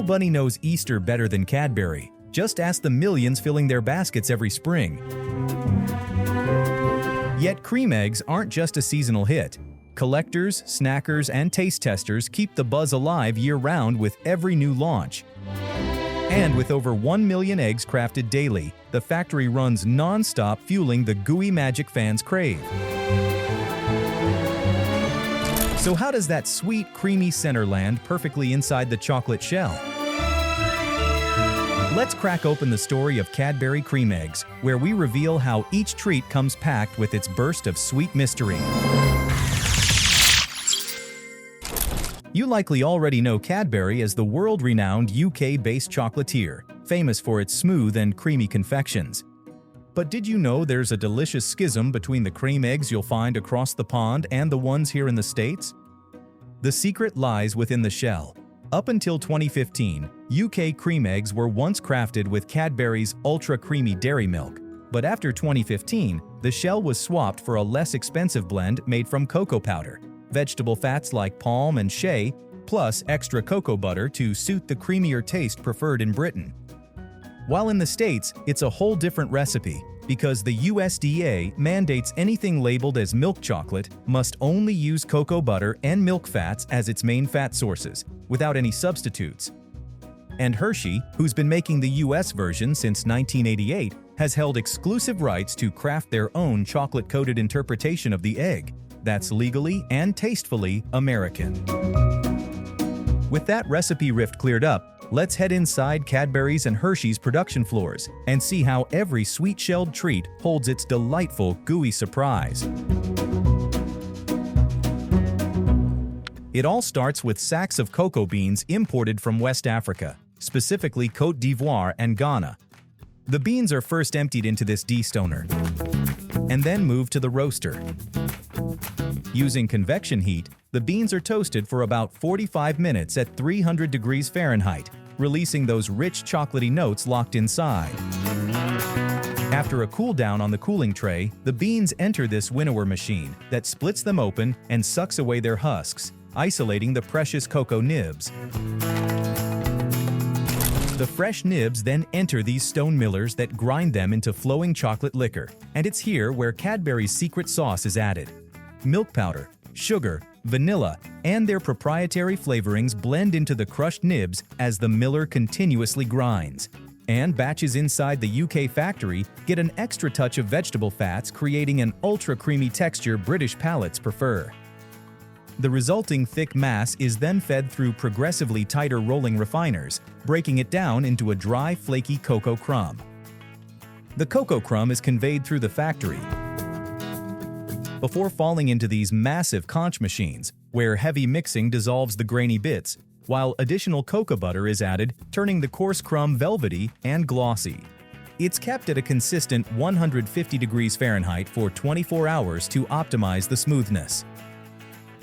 Nobody knows Easter better than Cadbury. Just ask the millions filling their baskets every spring. Yet cream eggs aren't just a seasonal hit. Collectors, snackers, and taste testers keep the buzz alive year-round with every new launch. And with over 1 million eggs crafted daily, the factory runs non-stop, fueling the gooey magic fans crave. So how does that sweet, creamy center land perfectly inside the chocolate shell? Let's crack open the story of Cadbury Creme Eggs, where we reveal how each treat comes packed with its burst of sweet mystery. You likely already know Cadbury as the world-renowned UK-based chocolatier, famous for its smooth and creamy confections. But did you know there's a delicious schism between the cream eggs you'll find across the pond and the ones here in the States? The secret lies within the shell. Up until 2015, UK cream eggs were once crafted with Cadbury's ultra-creamy dairy milk. But after 2015, the shell was swapped for a less expensive blend made from cocoa powder, vegetable fats like palm and shea, plus extra cocoa butter to suit the creamier taste preferred in Britain. While in the States, it's a whole different recipe, because the USDA mandates anything labeled as milk chocolate must only use cocoa butter and milk fats as its main fat sources, without any substitutes. And Hershey, who's been making the US version since 1988, has held exclusive rights to craft their own chocolate-coated interpretation of the egg that's legally and tastefully American. With that recipe rift cleared up, let's head inside Cadbury's and Hershey's production floors and see how every sweet-shelled treat holds its delightful, gooey surprise. It all starts with sacks of cocoa beans imported from West Africa, specifically Côte d'Ivoire and Ghana. The beans are first emptied into this destoner and then moved to the roaster. Using convection heat, the beans are toasted for about 45 minutes at 300 degrees Fahrenheit, releasing those rich chocolatey notes locked inside. After a cool down on the cooling tray, the beans enter this winnower machine that splits them open and sucks away their husks, isolating the precious cocoa nibs. The fresh nibs then enter these stone millers that grind them into flowing chocolate liquor, and it's here where Cadbury's secret sauce is added. Milk powder, sugar, vanilla, and their proprietary flavorings blend into the crushed nibs as the miller continuously grinds. And batches inside the UK factory get an extra touch of vegetable fats, creating an ultra-creamy texture British palates prefer. The resulting thick mass is then fed through progressively tighter rolling refiners, breaking it down into a dry, flaky cocoa crumb. The cocoa crumb is conveyed through the factory before falling into these massive conch machines, where heavy mixing dissolves the grainy bits, while additional cocoa butter is added, turning the coarse crumb velvety and glossy. It's kept at a consistent 150 degrees Fahrenheit for 24 hours to optimize the smoothness.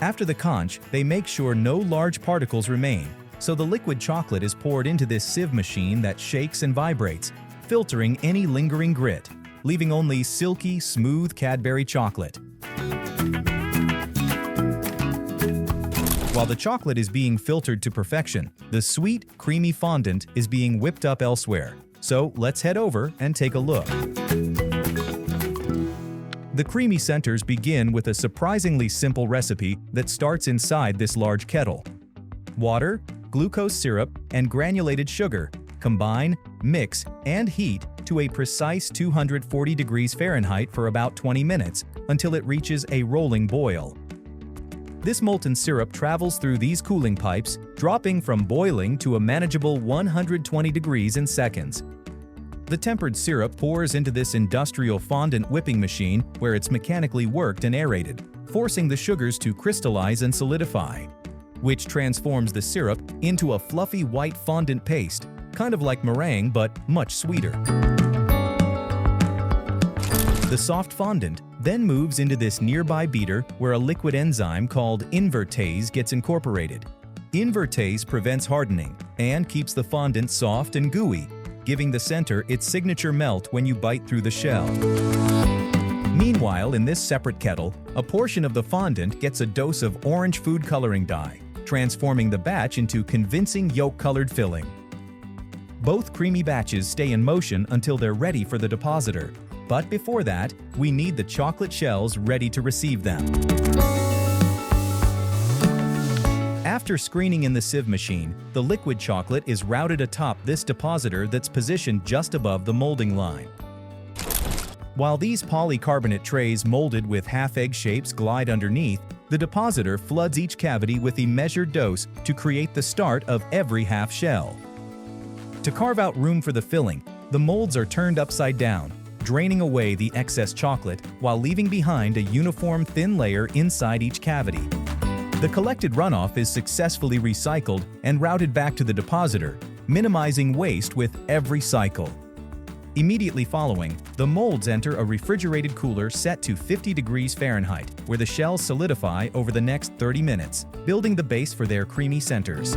After the conch, they make sure no large particles remain, so the liquid chocolate is poured into this sieve machine that shakes and vibrates, filtering any lingering grit, leaving only silky, smooth Cadbury chocolate. While the chocolate is being filtered to perfection, the sweet, creamy fondant is being whipped up elsewhere. So let's head over and take a look. The creamy centers begin with a surprisingly simple recipe that starts inside this large kettle. Water, glucose syrup, and granulated sugar combine, mix, and heat to a precise 240 degrees Fahrenheit for about 20 minutes until it reaches a rolling boil. This molten syrup travels through these cooling pipes, dropping from boiling to a manageable 120 degrees in seconds. The tempered syrup pours into this industrial fondant whipping machine where it's mechanically worked and aerated, forcing the sugars to crystallize and solidify, which transforms the syrup into a fluffy white fondant paste, kind of like meringue but much sweeter. The soft fondant then moves into this nearby beater where a liquid enzyme called invertase gets incorporated. Invertase prevents hardening and keeps the fondant soft and gooey, giving the center its signature melt when you bite through the shell. Meanwhile, in this separate kettle, a portion of the fondant gets a dose of orange food coloring dye, transforming the batch into convincing yolk-colored filling. Both creamy batches stay in motion until they're ready for the depositor. But before that, we need the chocolate shells ready to receive them. After screening in the sieve machine, the liquid chocolate is routed atop this depositor that's positioned just above the molding line. While these polycarbonate trays molded with half-egg shapes glide underneath, the depositor floods each cavity with a measured dose to create the start of every half shell. To carve out room for the filling, the molds are turned upside down, draining away the excess chocolate while leaving behind a uniform thin layer inside each cavity. The collected runoff is successfully recycled and routed back to the depositor, minimizing waste with every cycle. Immediately following, the molds enter a refrigerated cooler set to 50 degrees Fahrenheit, where the shells solidify over the next 30 minutes, building the base for their creamy centers.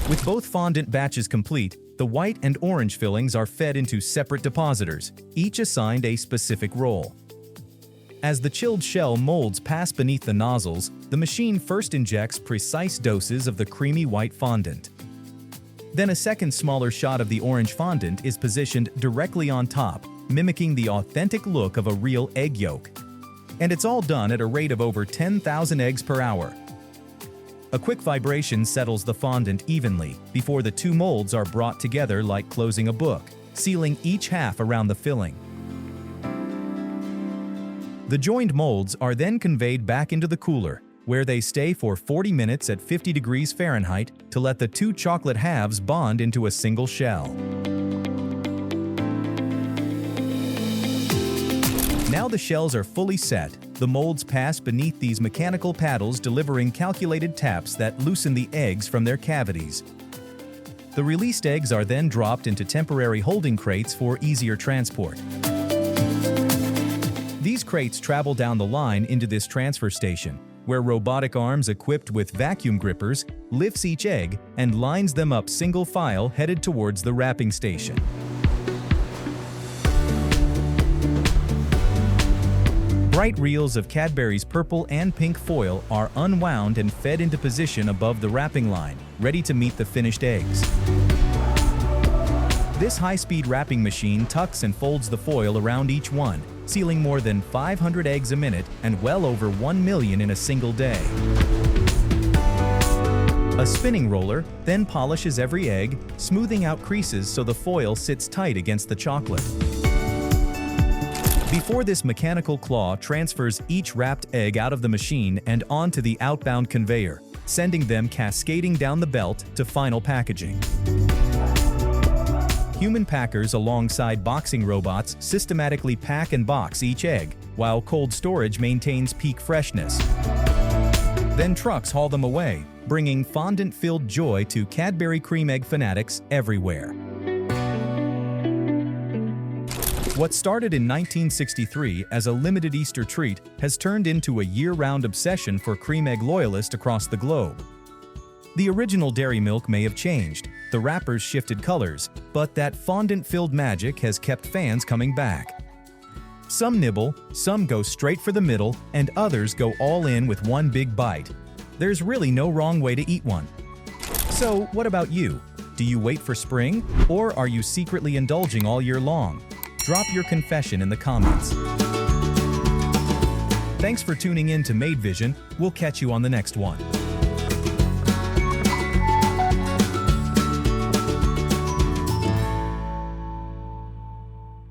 With both fondant batches complete, the white and orange fillings are fed into separate depositors, each assigned a specific role. As the chilled shell molds pass beneath the nozzles, the machine first injects precise doses of the creamy white fondant. Then a second smaller shot of the orange fondant is positioned directly on top, mimicking the authentic look of a real egg yolk. And it's all done at a rate of over 10,000 eggs per hour. A quick vibration settles the fondant evenly before the two molds are brought together like closing a book, sealing each half around the filling. The joined molds are then conveyed back into the cooler, where they stay for 40 minutes at 50 degrees Fahrenheit to let the two chocolate halves bond into a single shell. Now the shells are fully set, the molds pass beneath these mechanical paddles, delivering calculated taps that loosen the eggs from their cavities. The released eggs are then dropped into temporary holding crates for easier transport. These crates travel down the line into this transfer station, where robotic arms equipped with vacuum grippers lifts each egg and lines them up single file headed towards the wrapping station. Bright reels of Cadbury's purple and pink foil are unwound and fed into position above the wrapping line, ready to meet the finished eggs. This high-speed wrapping machine tucks and folds the foil around each one, sealing more than 500 eggs a minute and well over 1 million in a single day. A spinning roller then polishes every egg, smoothing out creases so the foil sits tight against the chocolate. Before this mechanical claw transfers each wrapped egg out of the machine and onto the outbound conveyor, sending them cascading down the belt to final packaging. Human packers alongside boxing robots systematically pack and box each egg, while cold storage maintains peak freshness. Then trucks haul them away, bringing fondant-filled joy to Cadbury Creme Egg fanatics everywhere. What started in 1963 as a limited Easter treat has turned into a year-round obsession for cream egg loyalists across the globe. The original dairy milk may have changed, the wrappers shifted colors, but that fondant-filled magic has kept fans coming back. Some nibble, some go straight for the middle, and others go all in with one big bite. There's really no wrong way to eat one. So, what about you? Do you wait for spring, or are you secretly indulging all year long? Drop your confession in the comments. Thanks for tuning in to Made Vision. We'll catch you on the next one.